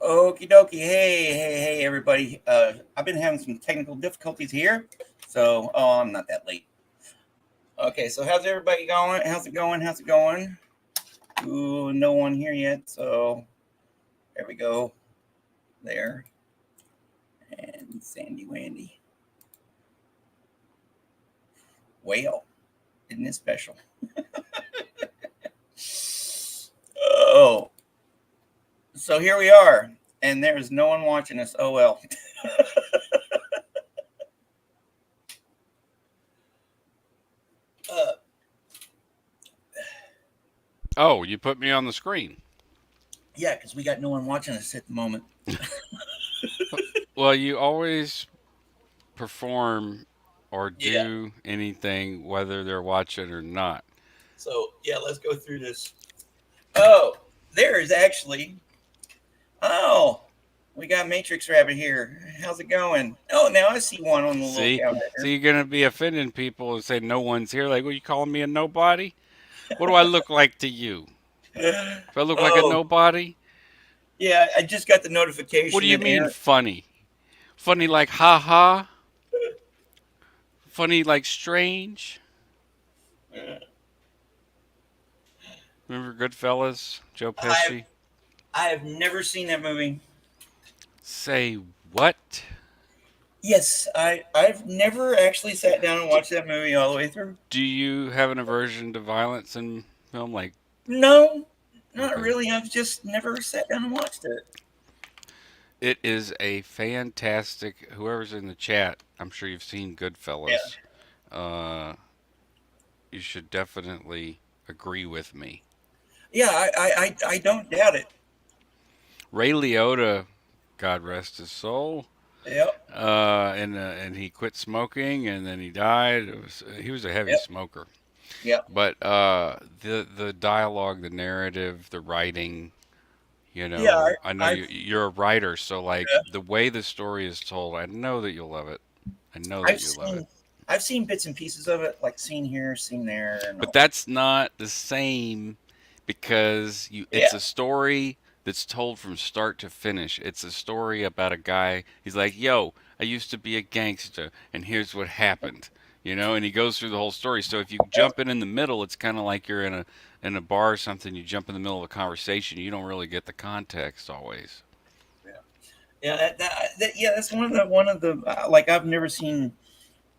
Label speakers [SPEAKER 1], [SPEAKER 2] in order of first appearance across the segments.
[SPEAKER 1] Okie dokie. Hey, everybody. I've been having some technical difficulties here. So, I'm not that late. Okay, so how's everybody going? How's it going? How's it going? Ooh, no one here yet. So, there we go. There. And Sandy Wandy. Well, isn't it special? Oh, so here we are. And there's no one watching us. Oh, well. uh,
[SPEAKER 2] Oh, you put me on the screen.
[SPEAKER 1] yeah, because we got no one watching us at the moment.
[SPEAKER 2] Well, you always perform or
[SPEAKER 1] Yeah.
[SPEAKER 2] do anything whether they're watching or not.
[SPEAKER 1] So, yeah, let's go through this. Oh, there is actually. Oh, we got Matrix Rabbit here. How's it going? Oh, now I see one on the little
[SPEAKER 2] See? So
[SPEAKER 1] counter.
[SPEAKER 2] you're going to be offending people and say no one's here. Like, well, you calling me a nobody? What do I look like to you? Do I look like a
[SPEAKER 1] Oh,
[SPEAKER 2] nobody?
[SPEAKER 1] yeah, I just got the
[SPEAKER 2] What do
[SPEAKER 1] notification
[SPEAKER 2] you
[SPEAKER 1] that
[SPEAKER 2] mean
[SPEAKER 1] Aaron.
[SPEAKER 2] funny? Funny like ha ha? Funny like strange? Remember Goodfellas? Joe
[SPEAKER 1] I've
[SPEAKER 2] Pesci?
[SPEAKER 1] I have never seen that movie.
[SPEAKER 2] Say what?
[SPEAKER 1] Yes, I've never actually sat down and
[SPEAKER 2] Do,
[SPEAKER 1] watched that movie all the way through.
[SPEAKER 2] do you have an aversion to violence in film? Like,
[SPEAKER 1] No, not
[SPEAKER 2] okay.
[SPEAKER 1] really. I've just never sat down and watched it.
[SPEAKER 2] It is a fantastic. Whoever's in the chat, I'm sure you've seen
[SPEAKER 1] Yeah,
[SPEAKER 2] Goodfellas. Uh, you should definitely agree with me.
[SPEAKER 1] yeah, I don't doubt it.
[SPEAKER 2] Ray Liotta, God rest his soul,
[SPEAKER 1] Yep,
[SPEAKER 2] and he quit smoking and then he died. He was a heavy
[SPEAKER 1] yep,
[SPEAKER 2] smoker,
[SPEAKER 1] yep.
[SPEAKER 2] but the dialogue, the narrative, the writing.
[SPEAKER 1] Yeah,
[SPEAKER 2] I know
[SPEAKER 1] I've
[SPEAKER 2] you're a writer, so like
[SPEAKER 1] yeah,
[SPEAKER 2] the way the story is told, I know that you'll love it. I know
[SPEAKER 1] I've
[SPEAKER 2] that you'll love it.
[SPEAKER 1] seen I've seen bits and pieces of it, like seen here, seen there, and
[SPEAKER 2] But
[SPEAKER 1] all that.
[SPEAKER 2] that's not the same because it's
[SPEAKER 1] Yeah,
[SPEAKER 2] a story that's told from start to finish. It's a story about a guy. He's like, "Yo, I used to be a gangster and here's what happened." And he goes through the whole story. So if you
[SPEAKER 1] yep,
[SPEAKER 2] jump in the middle, it's kind of like you're in a bar or something, you jump in the middle of a conversation, you don't really get the context always.
[SPEAKER 1] yeah, yeah. Yeah, that's one of the like I've never seen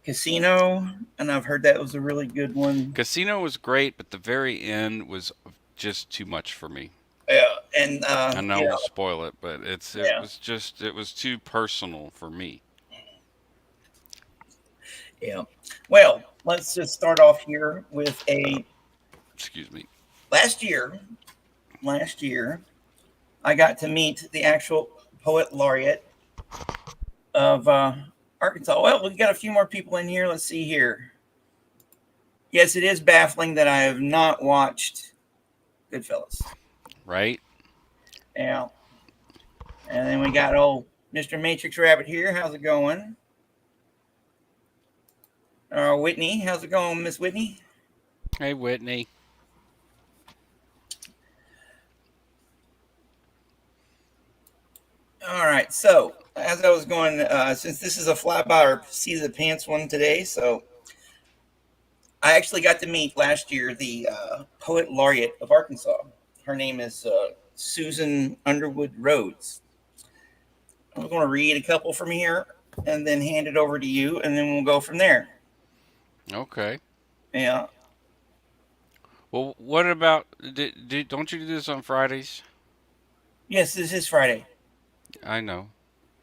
[SPEAKER 1] Casino, and I've heard that was a really good one.
[SPEAKER 2] Casino was great, but the very end was just too much for me.
[SPEAKER 1] Yeah, and
[SPEAKER 2] I know I
[SPEAKER 1] yeah,
[SPEAKER 2] won't spoil it, but
[SPEAKER 1] yeah,
[SPEAKER 2] it was too personal for me.
[SPEAKER 1] yeah. Well, let's just start off here with a
[SPEAKER 2] Excuse me.
[SPEAKER 1] last year. Last year, I got to meet the actual poet laureate of Arkansas. Well, we got a few more people in here. Let's see here. Yes, it is baffling that I have not watched Goodfellas.
[SPEAKER 2] Right?
[SPEAKER 1] Yeah, and then we got old Mr. Matrix Rabbit here. How's it going? Whitney, how's it going, Miss Whitney?
[SPEAKER 2] Hey, Whitney.
[SPEAKER 1] All right. So as I was going, since this is a flyby or seat of the pants one today, so I actually got to meet last year the poet laureate of Arkansas. Her name is Susan Underwood Rhodes. I'm going to read a couple from here and then hand it over to you, and then we'll go from there.
[SPEAKER 2] Okay.
[SPEAKER 1] Yeah.
[SPEAKER 2] Well, what about don't you do this on Fridays?
[SPEAKER 1] Yes, this is Friday.
[SPEAKER 2] I know.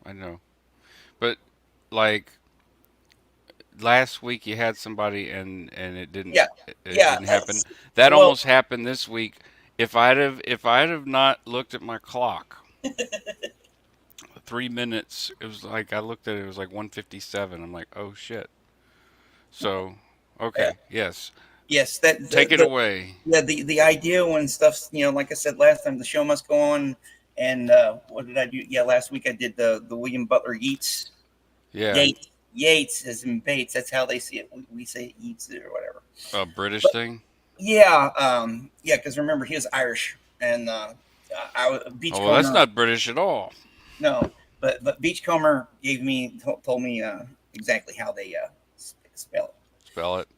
[SPEAKER 2] I know. But like last week you had somebody and
[SPEAKER 1] Yeah.
[SPEAKER 2] it
[SPEAKER 1] Yeah.
[SPEAKER 2] didn't happen. That
[SPEAKER 1] Well,
[SPEAKER 2] almost happened this week. If I'd have not looked at my clock, 3 minutes. It was like I looked at it. It was like 1:57. I'm like, oh shit. So,
[SPEAKER 1] yeah.
[SPEAKER 2] okay, yes,
[SPEAKER 1] Yes. That
[SPEAKER 2] take it
[SPEAKER 1] the
[SPEAKER 2] away.
[SPEAKER 1] yeah the idea when stuff's like I said last time, the show must go on. And what did I do? Yeah, last week I did the William Butler
[SPEAKER 2] Yeah,
[SPEAKER 1] Yates as in Bates. That's how they see it. We say Yeats or whatever.
[SPEAKER 2] a British
[SPEAKER 1] But
[SPEAKER 2] thing.
[SPEAKER 1] yeah, yeah, because remember he was Irish, and
[SPEAKER 2] Oh, well, that's
[SPEAKER 1] Beachcomber.
[SPEAKER 2] not British at all.
[SPEAKER 1] No, but Beachcomber told me exactly how they spell it.
[SPEAKER 2] Spell it.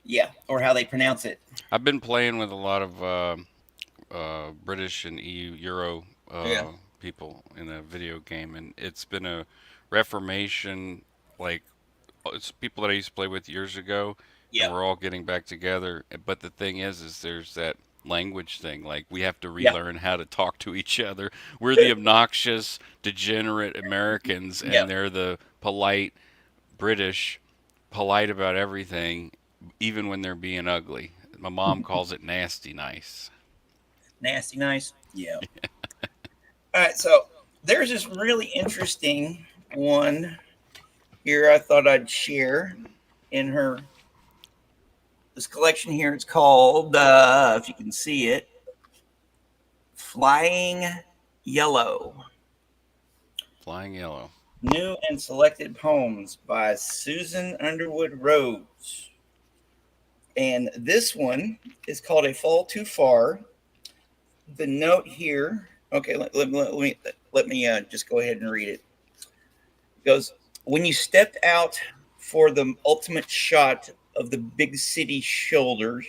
[SPEAKER 1] Yeah, or how they pronounce it.
[SPEAKER 2] I've been playing with a lot of British and EU Euro
[SPEAKER 1] Yeah,
[SPEAKER 2] people in a video game, and it's been a reformation. Like it's people that I used to play with years ago, and
[SPEAKER 1] yeah,
[SPEAKER 2] we're all getting back together. But the thing is there's that language thing. Like we have to
[SPEAKER 1] yeah,
[SPEAKER 2] relearn how to talk to each other. We're the obnoxious, degenerate Americans,
[SPEAKER 1] yeah.
[SPEAKER 2] and they're the polite British, polite about everything, even when they're being ugly. My mom calls it nasty nice.
[SPEAKER 1] Nasty nice. Yeah. All right, so there's this really interesting one here. I thought I'd share in her this collection here. It's called, if you can see it, Flying Yellow.
[SPEAKER 2] Flying yellow.
[SPEAKER 1] New and Selected Poems by Susan Underwood Rhodes. And this one is called A Fall Too Far. The note here, okay, let me just go ahead and read it. It goes, when you stepped out for the ultimate shot of the big city shoulders,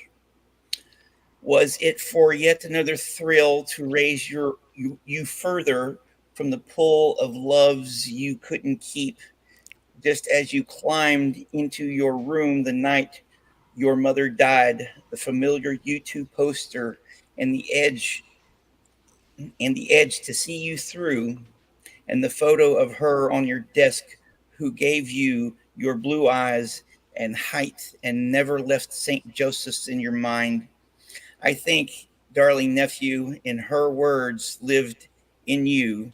[SPEAKER 1] was it for yet another thrill to raise you further from the pull of loves you couldn't keep, just as you climbed into your room the night your mother died, the familiar YouTube poster and the edge to see you through, and the photo of her on your desk who gave you your blue eyes and height and never left St. Joseph's in your mind. I think, darling nephew, in her words, lived in you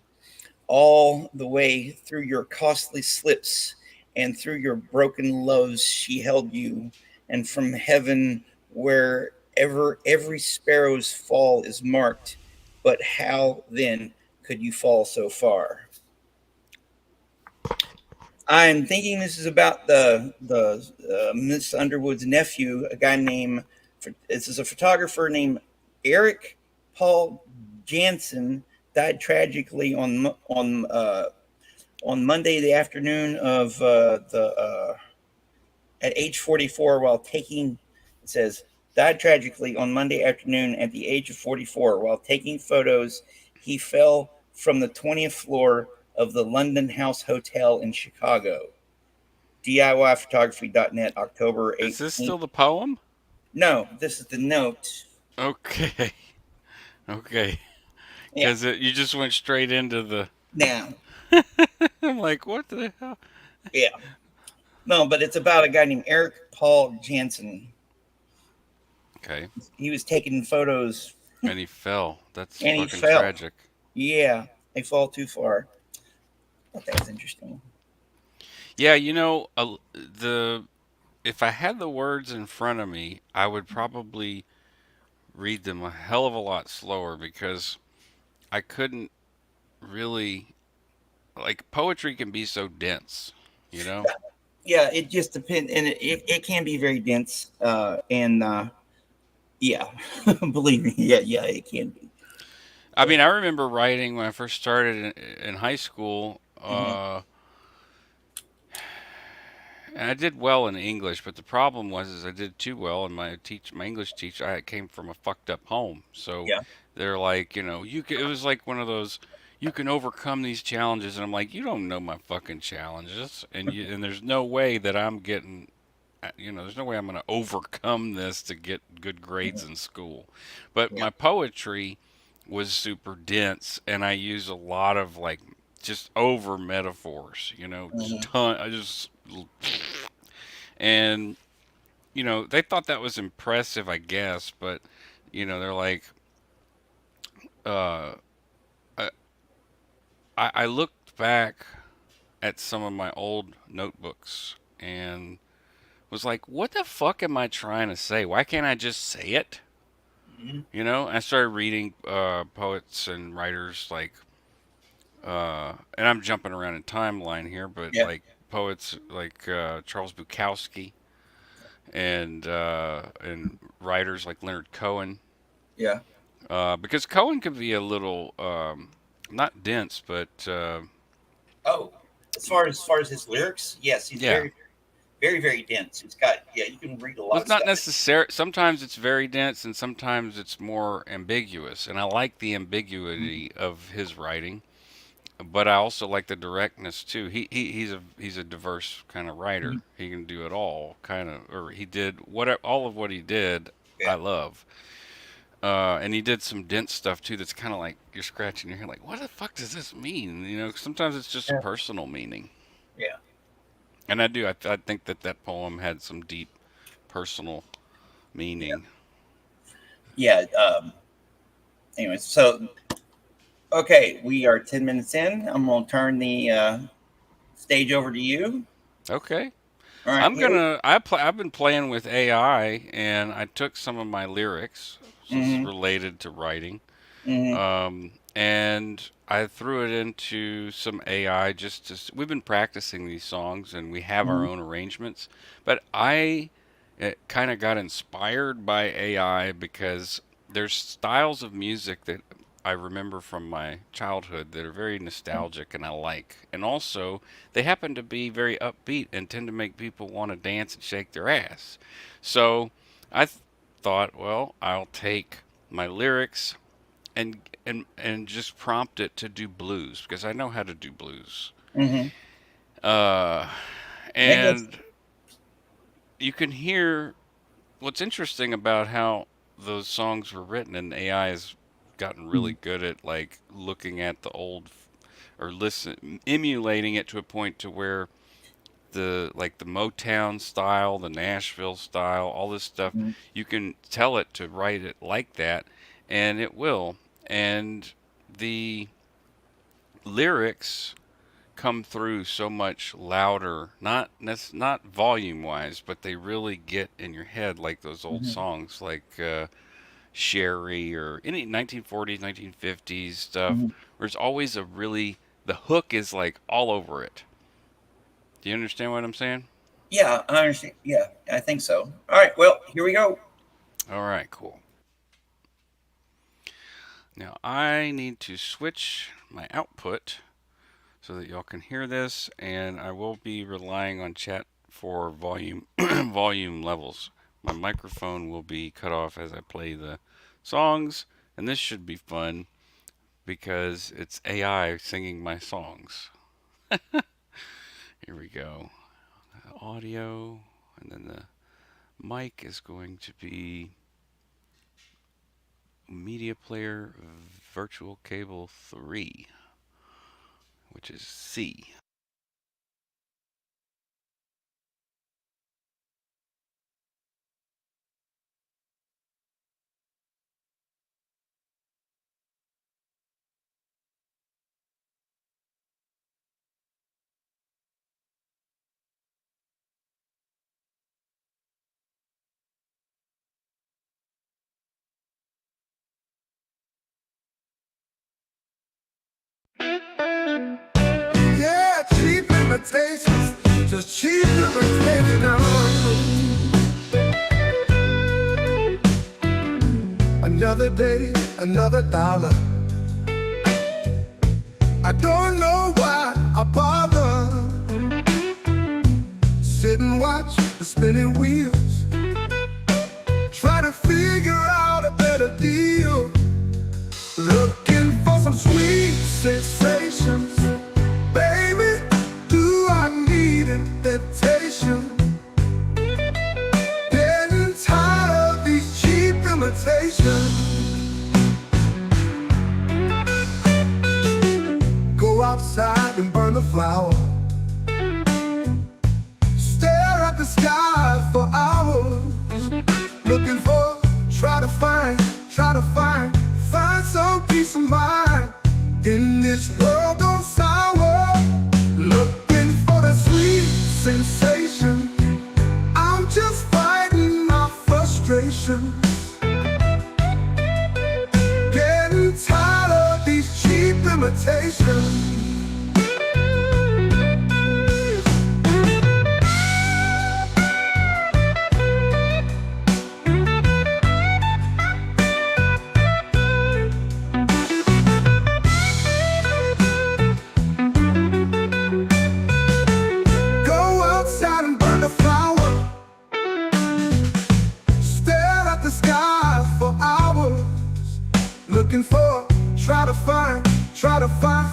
[SPEAKER 1] all the way through your costly slips and through your broken loves she held you, and from heaven wherever every sparrow's fall is marked. But how then could you fall so far? I'm thinking this is about the Miss Underwood's nephew, a guy named, this is a photographer named Eric Paul Jansen, died tragically on Monday the afternoon of the at age 44 while taking, it says, died tragically on Monday afternoon at the age of 44 while taking photos. He fell from the 20th floor of the London House Hotel in Chicago. DIYphotography.net, October
[SPEAKER 2] Is this still
[SPEAKER 1] 18th.
[SPEAKER 2] the poem?
[SPEAKER 1] No, this is the note.
[SPEAKER 2] Okay. Okay.
[SPEAKER 1] Yeah.
[SPEAKER 2] Because you just went straight into the.
[SPEAKER 1] Now,
[SPEAKER 2] I'm like, what the hell?
[SPEAKER 1] yeah. No, but it's about a guy named Eric Paul Jansen.
[SPEAKER 2] Okay.
[SPEAKER 1] He was taking photos
[SPEAKER 2] And he fell. That's
[SPEAKER 1] and he
[SPEAKER 2] fucking
[SPEAKER 1] fell.
[SPEAKER 2] tragic.
[SPEAKER 1] Yeah, they fall too far. I thought that was interesting.
[SPEAKER 2] Yeah, the if I had the words in front of me, I would probably read them a hell of a lot slower because I couldn't really like poetry can be so dense, you know?
[SPEAKER 1] Yeah, it just depends, and it can be very dense. And yeah, believe me, yeah, it can be.
[SPEAKER 2] I mean, I remember writing when I first started in high school,
[SPEAKER 1] Mm-hmm.
[SPEAKER 2] and I did well in English, but the problem was is I did too well, and my English teacher, I came from a fucked up home, so
[SPEAKER 1] Yeah.
[SPEAKER 2] they're like, it was like one of those, you can overcome these challenges, and I'm like, you don't know my fucking challenges, and there's no way that I'm getting, there's no way I'm going to overcome this to get good grades
[SPEAKER 1] Mm-hmm.
[SPEAKER 2] in school, but
[SPEAKER 1] Yeah.
[SPEAKER 2] my poetry was super dense, and I use a lot of like just over metaphors, just
[SPEAKER 1] Mm-hmm.
[SPEAKER 2] ton. I just and they thought that was impressive, I guess, but they're like, uh, I, I looked back at some of my old notebooks and was like, what the fuck am I trying to say? Why can't I just say it?
[SPEAKER 1] Mm-hmm.
[SPEAKER 2] I started reading poets and writers like, and I'm jumping around in timeline here, but
[SPEAKER 1] Yeah.
[SPEAKER 2] like poets like Charles Bukowski and writers like Leonard Cohen.
[SPEAKER 1] Yeah.
[SPEAKER 2] because Cohen could be a little not dense, but
[SPEAKER 1] Oh, as far as his lyrics, yes, he's
[SPEAKER 2] yeah.
[SPEAKER 1] very, very, very dense. He's got, yeah, you can read a
[SPEAKER 2] Well,
[SPEAKER 1] lot
[SPEAKER 2] it's
[SPEAKER 1] of
[SPEAKER 2] not
[SPEAKER 1] stuff.
[SPEAKER 2] necessary. Sometimes it's very dense, and sometimes it's more ambiguous. And I like the
[SPEAKER 1] Mm-hmm.
[SPEAKER 2] ambiguity of his writing, but I also like the directness too. He's a diverse kind of writer.
[SPEAKER 1] Hmm.
[SPEAKER 2] He can do it all, kind of, or he did what all of what he did. I
[SPEAKER 1] Yeah,
[SPEAKER 2] love. And he did some dense stuff too. That's kind of like you're scratching your head, like, what the fuck does this mean? Sometimes it's just a
[SPEAKER 1] yeah,
[SPEAKER 2] personal meaning,
[SPEAKER 1] yeah,
[SPEAKER 2] and I do. I think that that poem had some deep personal
[SPEAKER 1] yeah.
[SPEAKER 2] meaning.
[SPEAKER 1] Yeah. Anyways, so okay, we are 10 minutes in. I'm gonna turn the stage over to you.
[SPEAKER 2] Okay.
[SPEAKER 1] All right, here.
[SPEAKER 2] I've been playing with AI, and I took some of my lyrics. So this is
[SPEAKER 1] Mm-hmm.
[SPEAKER 2] related to writing.
[SPEAKER 1] Mm-hmm.
[SPEAKER 2] And I threw it into some AI we've been practicing these songs and we have our
[SPEAKER 1] Mm-hmm.
[SPEAKER 2] own arrangements. But I kind of got inspired by AI because there's styles of music that I remember from my childhood that are very nostalgic and I like. And also, they happen to be very upbeat and tend to make people want to dance and shake their ass. So I thought, well, I'll take my lyrics and just prompt it to do blues because I know how to do blues.
[SPEAKER 1] Mm-hmm.
[SPEAKER 2] Uh,
[SPEAKER 1] And it goes.
[SPEAKER 2] and you can hear what's interesting about how those songs were written, and AI has gotten really good at like looking at the old or listen emulating it to a point to where the Motown style, the Nashville style, all this stuff,
[SPEAKER 1] Mm-hmm.
[SPEAKER 2] you can tell it to write it like that, and it will. And the lyrics come through so much louder, not volume wise, but they really get in your head like those old
[SPEAKER 1] Mm-hmm.
[SPEAKER 2] songs, like Sherry or any 1940s, 1950s stuff,
[SPEAKER 1] Mm-hmm.
[SPEAKER 2] where it's always the hook is like all over it. Do you understand what I'm saying?
[SPEAKER 1] Yeah, I understand. Yeah, I think so. All right, well, here we go.
[SPEAKER 2] All right, cool. Now I need to switch my output so that y'all can hear this, and I will be relying on chat for volume volume levels. My microphone will be cut off as I play the songs, and this should be fun because it's AI singing my songs. Here we go. Audio, and then the mic is going to be Media Player Virtual Cable 3, which is C.
[SPEAKER 3] Yeah, cheap imitations, just cheap imitations. Another day, another dollar. I don't know why I bother. Sit and watch the spinning wheels. Try to figure out a better deal. Looking for some sweet sensations. Baby, do I need invitation? Getting tired of these cheap imitations. Go outside and burn the flower. Stare at the sky for hours. Looking for, try to find some peace of mind in this world on sour. Looking for the sweet sensation. I'm just fighting my frustration. Getting tired of these cheap imitations.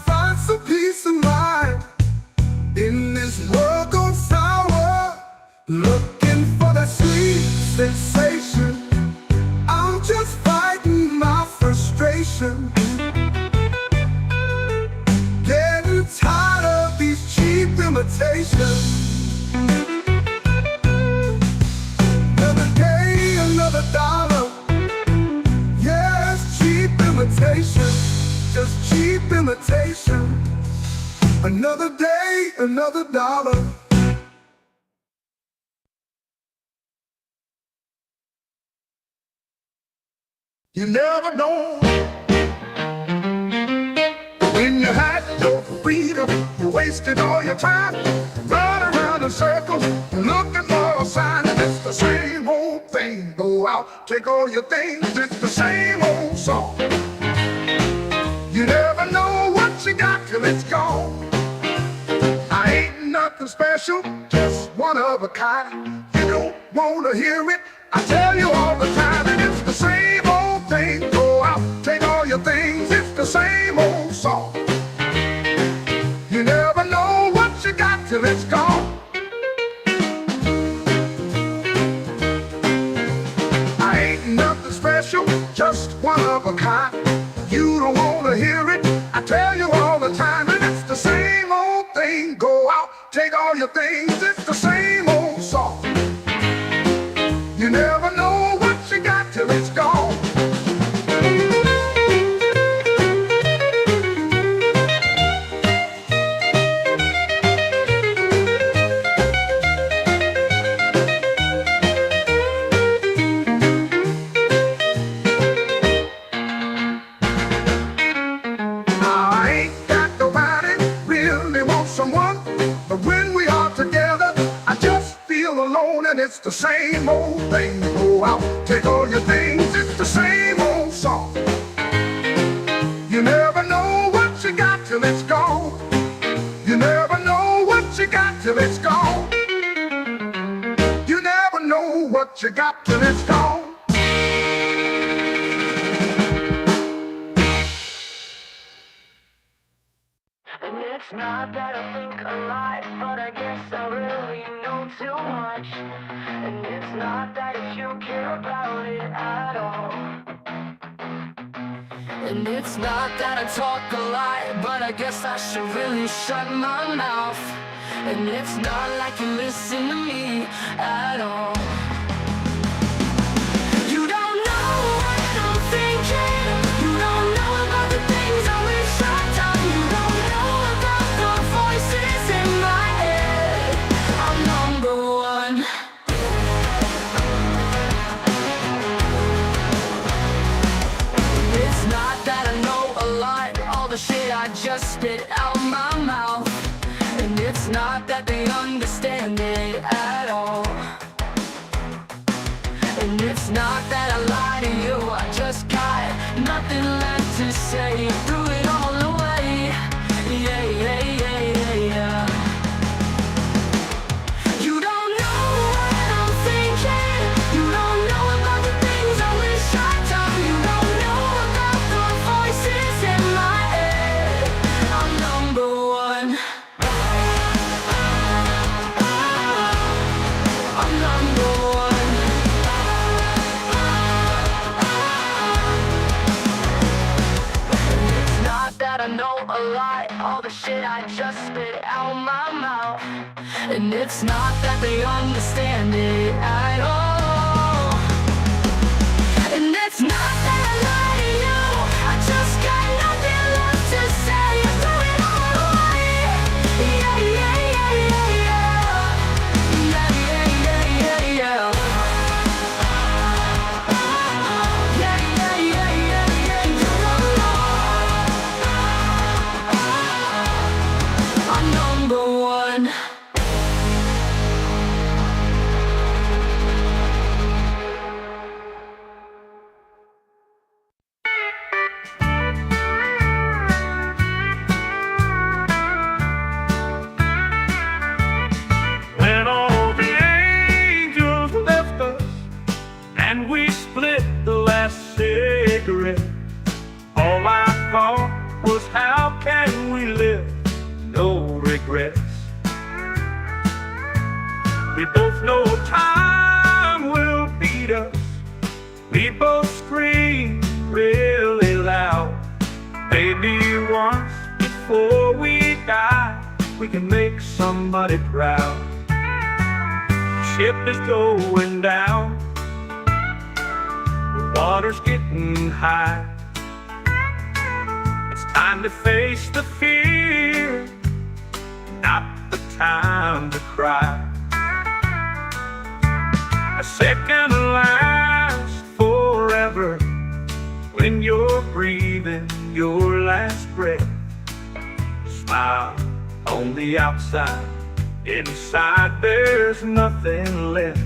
[SPEAKER 3] find some peace of mind. In this world gone sour, looking for that sweet sensation. I'm just fighting my frustration. Getting tired of these cheap imitations. Another day, another dollar. Yeah, it's cheap imitation. Just cheap imitation. Another day, another dollar. You never know when you had your freedom, you wasted all your time, run around in circles, looking for a sign, and it's the same old thing. Go out, take all your things, it's the same old song. You never know what you got till it's gone. I ain't nothing special, just one of a kind. You don't wanna hear it, I tell you all the time, and it's the same old thing. Go out, take all your things, it's the same old song. You never know what you got till it's gone. I ain't nothing special, just one of a kind. You don't wanna hear it, I tell you all the time, and it's the same old thing. Go out, take all your things, it's the same old song. You never know what you got till it's gone. I ain't got nobody really want someone, but when we are together, I just feel alone, and it's the same old thing. Go out, take all your things, it's the same old song. You never know what you got till it's gone. You never know what you got till it's gone. You never know what you got till it's gone.
[SPEAKER 4] And it's not that I think a lot, but I guess I really know too much. And it's not that if you care about it at all. And it's not that I talk a lot, but I guess I should really shut my mouth. And it's not like you listen to me at all. You don't know what I'm thinking. You don't know about the things I wish I'd done. You don't know about the voices in my head. I'm number one. It's not that I know a lot, all the shit I just spit out my mouth. And it's not that they understand it at all. And it's not that I lie to you, I just got nothing left to say. Threw it all away. Yeah, yeah, yeah, yeah, yeah. You don't know what I'm thinking. You don't know about the things I wish I'd done. You don't know about the voices in my head. I'm number one. I'm number one. It's not that I know a lot, all the shit I just spit out my mouth. And it's not that they understand it at all. And it's not that I lie to you, I just got nothing left to say. I threw it all away. Yeah, yeah, yeah, yeah, yeah. Yeah, yeah, yeah, yeah, yeah. Yeah, yeah, yeah, yeah, yeah. You don't know. I'm number one.
[SPEAKER 3] was how can we live? No regrets. We both know time will beat us. We both scream really loud. Maybe once before we die, we can make somebody proud. Ship is going down. The water's getting high. It's time to face the fear, not the time to cry. A second lasts forever when you're breathing your last breath. Smile on the outside, inside there's nothing left.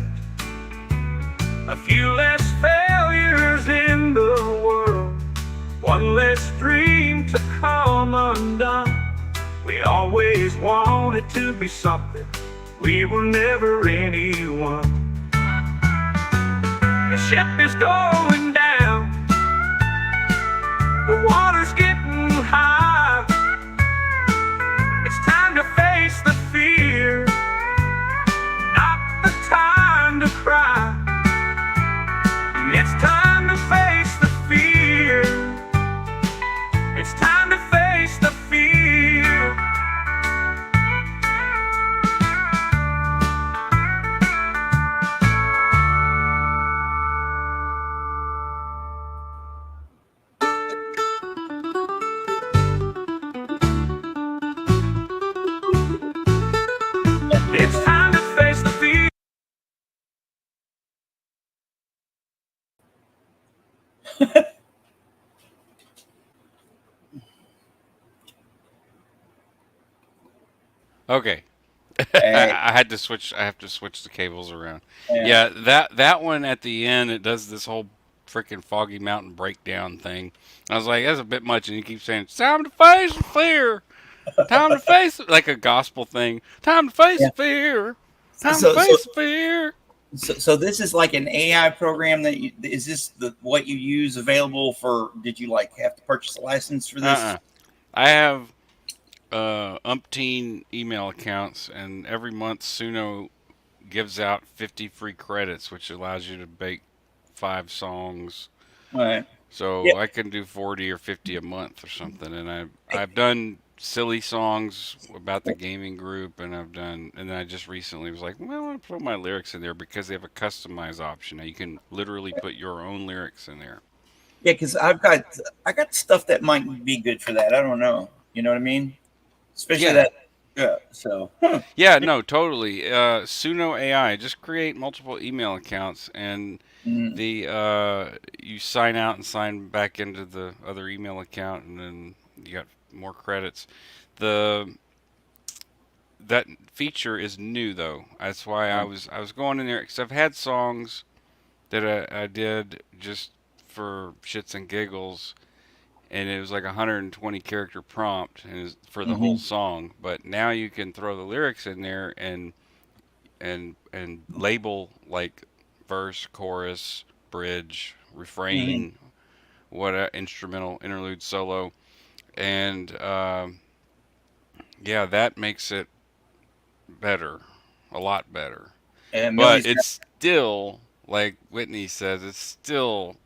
[SPEAKER 3] A few less failures in the world, one less dream to come undone. We always wanted to be something, we were never anyone. The ship is going down, the water's getting high. It's time to face the fear, not the time to cry. It's time to face the fear. It's time to face the fear. It's time to face the fear.
[SPEAKER 2] Okay.
[SPEAKER 1] Hey,
[SPEAKER 2] I had to switch. I have to switch the cables around.
[SPEAKER 1] yeah.
[SPEAKER 2] Yeah, that one at the end, it does this whole freaking Foggy Mountain breakdown thing. I was like, that's a bit much, and he keeps saying, "It's time to face the fear, time to face it," like a gospel thing. Time to face
[SPEAKER 1] Yeah.
[SPEAKER 2] the fear, time to
[SPEAKER 1] So, so,
[SPEAKER 2] face the fear.
[SPEAKER 1] so this is like an AI program that you, is this the what you use available for? Did you like have to purchase a license for this?
[SPEAKER 2] Uh-uh. I have umpteen email accounts, and every month Suno gives out 50 free credits, which allows you to bake 5 songs.
[SPEAKER 1] All right. Yeah.
[SPEAKER 2] So I can do 40 or 50 a month or something. And I've done silly songs about the gaming group, and then I just recently was like, well, I want to put my lyrics in there because they have a customize option. Now you can literally put your own lyrics in there.
[SPEAKER 1] Yeah, because I got stuff that might be good for that. I don't know. You know what I mean? Especially
[SPEAKER 2] Yeah.
[SPEAKER 1] that. Yeah. So. Huh.
[SPEAKER 2] Yeah, no, totally. Suno AI, just create multiple email accounts, and
[SPEAKER 1] Mm,
[SPEAKER 2] the you sign out and sign back into the other email account, and then you got more credits. The that feature is new though. That's why I was going in there because I've had songs that I did just for shits and giggles, and it was like a 120 character prompt and for the whole
[SPEAKER 1] mm-hmm,
[SPEAKER 2] song. But now you can throw the lyrics in there and label like verse, chorus, bridge,
[SPEAKER 1] mm-hmm.
[SPEAKER 2] refrain, what instrumental, interlude, solo, and yeah, that makes it better, a lot better.
[SPEAKER 1] And
[SPEAKER 2] But
[SPEAKER 1] Millie's got.
[SPEAKER 2] it's still like Whitney says, it's still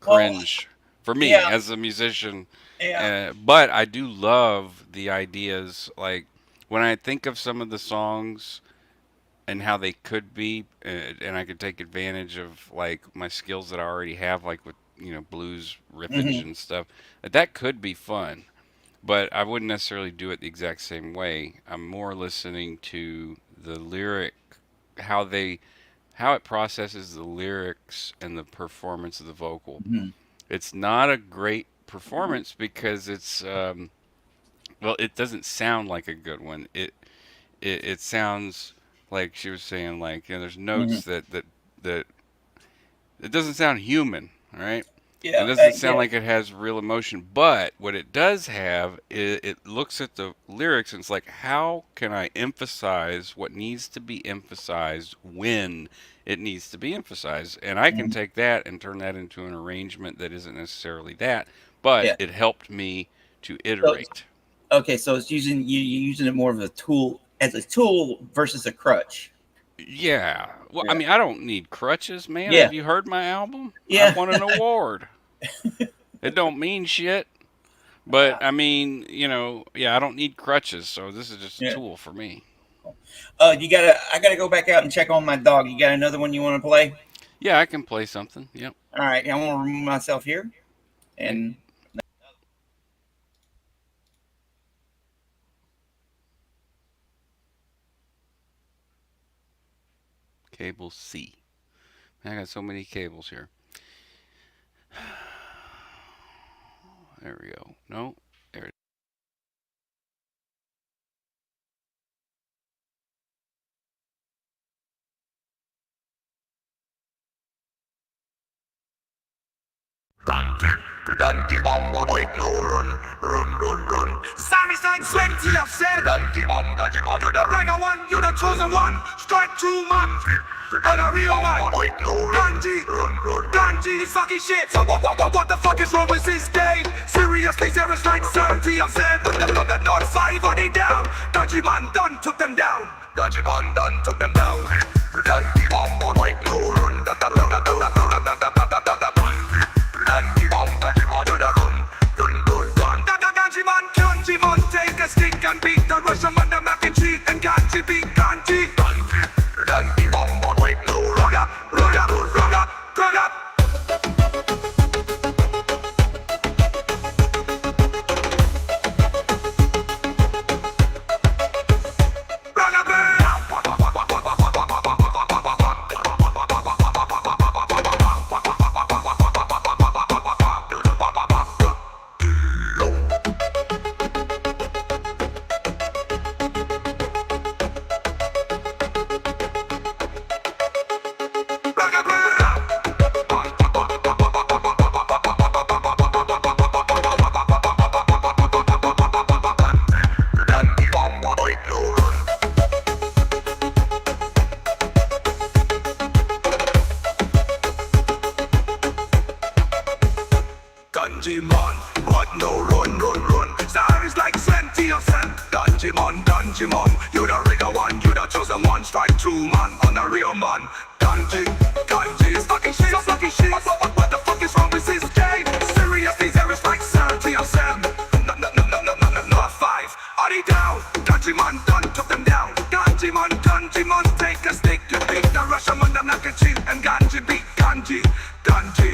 [SPEAKER 1] Well,
[SPEAKER 2] cringe for me
[SPEAKER 1] yeah,
[SPEAKER 2] as a musician.
[SPEAKER 1] yeah.
[SPEAKER 2] But I do love the ideas. Like when I think of some of the songs and how they could be, and I could take advantage of like my skills that I already have, like with blues riffage
[SPEAKER 1] Mm-hmm,
[SPEAKER 2] and stuff. That could be fun, but I wouldn't necessarily do it the exact same way. I'm more listening to the lyric, how they, how it processes the lyrics and the performance of the vocal.
[SPEAKER 1] mm-hmm,
[SPEAKER 2] It's not a great performance because it's well, it doesn't sound like a good one. It sounds like she was saying, like, there's
[SPEAKER 1] mm-hmm.
[SPEAKER 2] notes that it doesn't sound human, all right? It
[SPEAKER 1] Yeah,
[SPEAKER 2] doesn't sound
[SPEAKER 1] yeah.
[SPEAKER 2] like it has real emotion, but what it does have is it looks at the lyrics and it's like, how can I emphasize what needs to be emphasized when it needs to be emphasized? And I can
[SPEAKER 1] Mm-hmm,
[SPEAKER 2] take that and turn that into an arrangement that isn't necessarily that, but
[SPEAKER 1] Yeah.
[SPEAKER 2] it helped me to
[SPEAKER 1] So,
[SPEAKER 2] iterate.
[SPEAKER 1] okay, so it's using you using it more of a tool as a tool versus a crutch.
[SPEAKER 2] Yeah. Well, I
[SPEAKER 1] Yeah.
[SPEAKER 2] mean, I don't need crutches, man.
[SPEAKER 1] Yeah.
[SPEAKER 2] Have you heard my album? I
[SPEAKER 1] Yeah.
[SPEAKER 2] won an award. It don't mean shit, but I mean, yeah, I don't need crutches, so this is just a
[SPEAKER 1] Yeah.
[SPEAKER 2] tool for me.
[SPEAKER 1] You gotta. I gotta go back out and check on my dog. You got another one you want to play?
[SPEAKER 2] Yeah, I can play something. Yep.
[SPEAKER 1] All right. I want to remove myself here,
[SPEAKER 2] Okay.
[SPEAKER 1] and
[SPEAKER 2] Cable C. I got so many cables here. There we go. No, there.
[SPEAKER 3] Sammy's like 20 of said you're the regular one, you're the chosen one. Strike 2 man and a real man. Ganji, fucking shit. So what the fuck is wrong with this game? Seriously, there is like 70 of said not 5 on it down. Ganji man done took them down. Ganji man done took them down. Ganji man like no run. Ganji man, take a stick and beat the Russian man, the mac and cheese, and Ganji beat Ganji. Ganji man, like no run up, run up, run up, run up. Ganji man, what no run, run, run. Star is like 20 of them. Ganji man, you the real one, you the chosen one. Strike 2 man on the real man. Ganji is fucking shit, fucking shit. What the fuck is wrong with this game? Seriously, there is like 30 of them. No, 5. Are they down? Ganji man done took them down. Ganji man, take a stick to beat the Russian man, the mac and cheese, and Ganji beat Ganji. Ganji.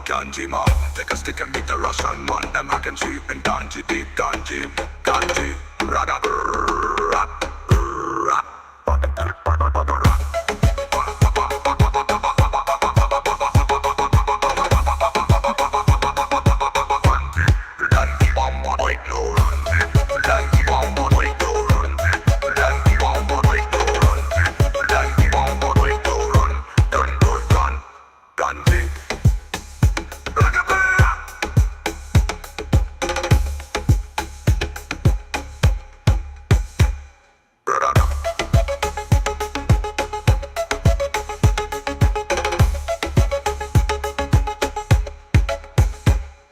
[SPEAKER 3] Ganji man, take a stick and beat the Russian man, the mac and cheese, and Ganji beat Ganji.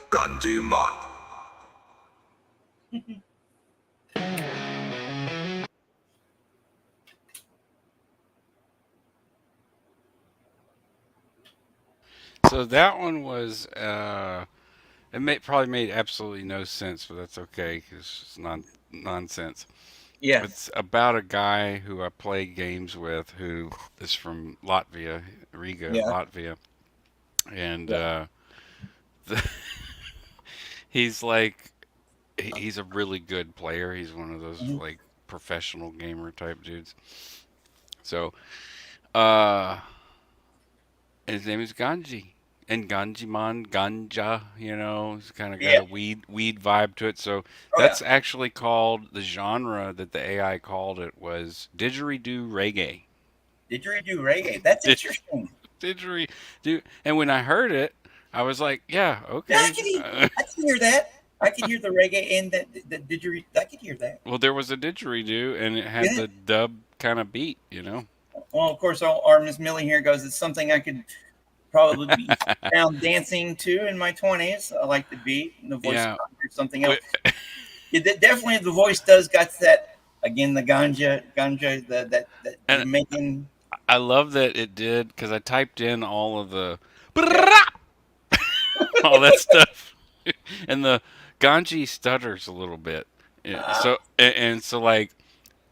[SPEAKER 3] Ganji man.
[SPEAKER 2] So that one was probably made absolutely no sense, but that's okay because it's nonsense.
[SPEAKER 1] yeah.
[SPEAKER 2] It's about a guy who I play games with who is from Latvia, Riga,
[SPEAKER 1] Yeah.
[SPEAKER 2] Latvia, and
[SPEAKER 1] Yeah.
[SPEAKER 2] the, he's like he's a really good player. He's one of those
[SPEAKER 1] Mhm.
[SPEAKER 2] like professional gamer type dudes. So, uh, his name is Ganji. And Ganjiman, Ganja, he's kind of got
[SPEAKER 1] Yeah.
[SPEAKER 2] a weed vibe to it. So
[SPEAKER 1] Oh yeah.
[SPEAKER 2] that's actually called the genre that the AI called it was didgeridoo reggae.
[SPEAKER 1] Didgeridoo reggae. That's
[SPEAKER 2] Did
[SPEAKER 1] interesting.
[SPEAKER 2] didgeridoo do? And when I heard it, I was like, yeah,
[SPEAKER 1] Yeah,
[SPEAKER 2] okay.
[SPEAKER 1] I can hear that. I can hear the reggae and the didgeridoo. I can hear that.
[SPEAKER 2] Well, there was a didgeridoo, and it had
[SPEAKER 1] Yeah.
[SPEAKER 2] the dub kind of beat, you know.
[SPEAKER 1] Well, of course, our Miss Millie here goes. It's something I could probably be found dancing to in my 20s. I like the beat and the voice
[SPEAKER 2] Yeah.
[SPEAKER 1] or something else.
[SPEAKER 2] Wh-
[SPEAKER 1] Yeah, definitely the voice does got that again. The ganja, that
[SPEAKER 2] And
[SPEAKER 1] Jamaican.
[SPEAKER 2] I love that it did because I typed in all of the
[SPEAKER 1] Yeah.
[SPEAKER 2] all that stuff, and the Ganji stutters a little bit. Yeah,
[SPEAKER 1] Uh,
[SPEAKER 2] so and so like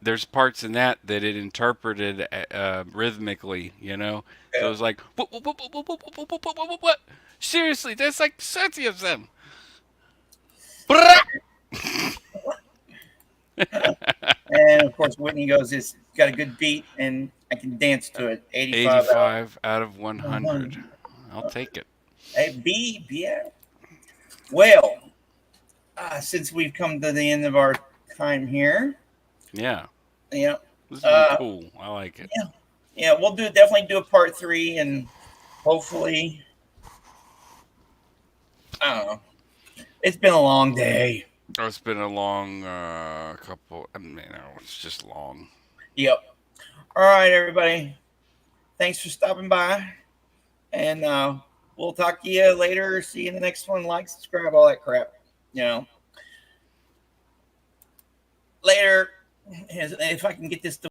[SPEAKER 2] there's parts in that that it interpreted rhythmically, you know. So it
[SPEAKER 1] yeah.
[SPEAKER 2] was like what? Seriously, there's like 30 of them.
[SPEAKER 1] And of course, Whitney goes. It's got a good beat, and I can dance to it. 85 out
[SPEAKER 2] 85 out of
[SPEAKER 1] of
[SPEAKER 2] 100.
[SPEAKER 1] 100.
[SPEAKER 2] I'll take it.
[SPEAKER 1] Hey, yeah. Well, since we've come to the end of our time here,
[SPEAKER 2] Yeah,
[SPEAKER 1] you know,
[SPEAKER 2] this has been
[SPEAKER 1] uh,
[SPEAKER 2] cool. I like it.
[SPEAKER 1] yeah, yeah, we'll definitely do a part three, and hopefully, I don't know. It's been a long day.
[SPEAKER 2] Oh, it's been a long couple. I mean, no, it's just long.
[SPEAKER 1] Yep. All right, everybody. Thanks for stopping by, and we'll talk to you later. See you in the next one. Like, subscribe, all that crap. You know, later. If I can get this to